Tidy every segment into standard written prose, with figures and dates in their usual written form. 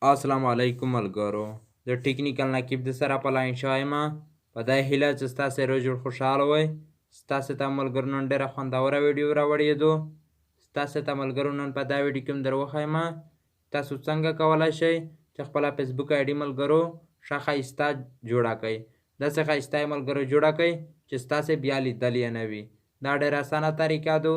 السلام علیکم ملګرو. د ټیکنیکل نقیب د سره په لاین شوی ما په دې هیله چې ستاسې روز جوړ خوشحاله وئ. ستاسې ته ملګرو نن ډېره خوندوره ویډیو راوړېدو. ستاسې ته ملګرو نن په دا ویډیو کې هم در وښیم تاسو څنګه کولی شئ چې خپله فیسبوک آی ډي ملګرو ښه ښایسته جوړه کړئ. داسې ښایسته یې ملګرو جوړه کړئ چې ستاسې بیا لیدل یې نه وي. دا ډېره اسانه طریقه ده.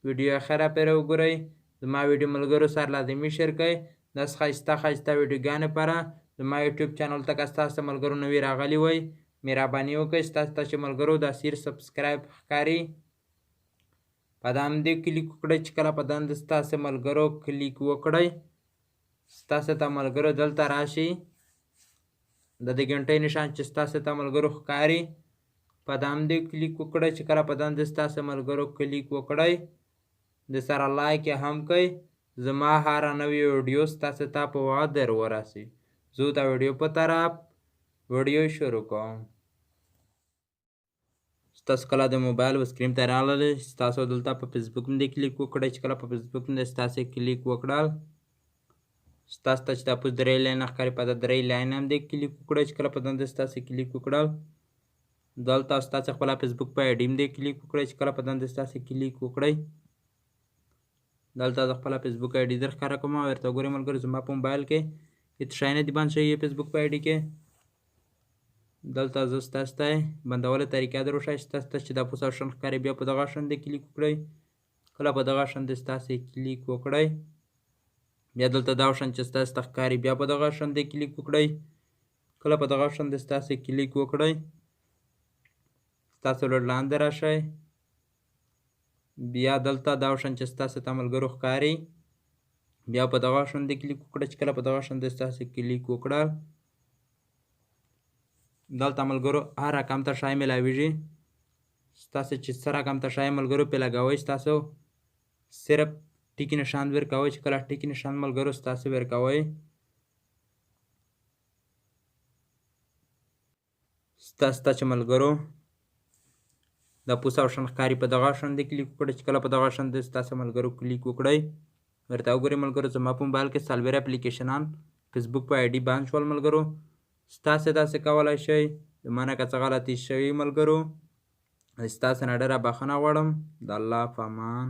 ویډیو اخره پرې وګورئ. زما ویډیو ملګرو سره لازمي شیر کړئ. داسې ښایسته ویډیوګانې لپاره زما یوټیوب چینل ته که ستاسو ملګرو نوي راغلي وئ مهرباني وکړئ ستاسو ته چې ملګرو دا سیر سبسکرایب ښکاري په دا همدې کلیک وکړئ چې کله په دنده ستاسو ملګرو کلیک وکړئ ستاسو ته ملګرو دلته راشي د دې ګنټۍ نشان چې ستاسو ته ملګرو ښکاري په دا همدې کلیک وکړئ چې کله په دنده ستاسو ملګرو کلیک وکړئ د سره لایک یې هم کړئ. زما هره نوې ویډیو ستاسو ته په وخت در ورسي. زه د ویډیو په طرف ویډیو شروع کوم. ستاسو کله د موبایل سکرین ته راغلل ستاسو دلته په فیسبوک باندې کلیک وکړئ چې کله په فیسبوک باندې ستاسو کلیک وکړل ستاسو ته چې دا په درې لاین ښکاري په دا درې لاین باندې کلیک وکړئ چې کله په دنده ستاسو کلیک وکړل دلته ستاسو خپله فیسبوک په آی ډي باندې کلیک وکړئ چې کله په دنده ستاسو کلیک وکړئ دلته د خپل فیسبوک آی ډي در ښکاره کوم ورته وګورئ ملګرو زما په موبایل کې هېڅ شی نه دي بند شوي فیسبوک په آی ډي کې دلته زه ستاسو ته بندولو طریقه در وښایي ستاسو ته چې دا پوس آپشن ښکاري بیا په دغه آپشن باندې کلیک وکړئ کله په دغه آپشن باندې ستاسو کلیک وکړئ بیا دلته دا آپشن چې ستاسو ته ښکاري بیا په دغه آپشن باندې کلیک وکړئ کله په دغه آپشن باندې ستاسو کلیک وکړئ ستاسو لږ لاندې راشئ بیا دلته دا آپشن چې ستاسو ته ملګرو ښکاري بیا په دغه آپشن باندې کلیک وکړئ چې کله په دغه آپشن باندې ستاسو کلیک وکړل دلته ملګرو هر رقم ته شی میلاویږي ستاسو چې څه رقم ته شی ملګرو پې لګوئ ستاسو صرف ټیکي نشان ورکوئ چې کله ټیکي نشان ملګرو ستاسو ورکوئ ستاسو ته چې ملګرو د پوس آپشن ښکاري په دغه آپشن باندې کلیک وکړئ چې کله په دغه آپشن باندې ستاسو ملګرو کلیک وکړئ ورته وګورئ ملګرو زما په موبایل کې څلوېښت اپلیکیشنان فیسبوک په آی ډي بند شول ملګرو ستاسو داسې کولی شئ زما نه که څه غلطي شوي ملګرو ستاسو نه ډېره بښنه غواړم د الله په امان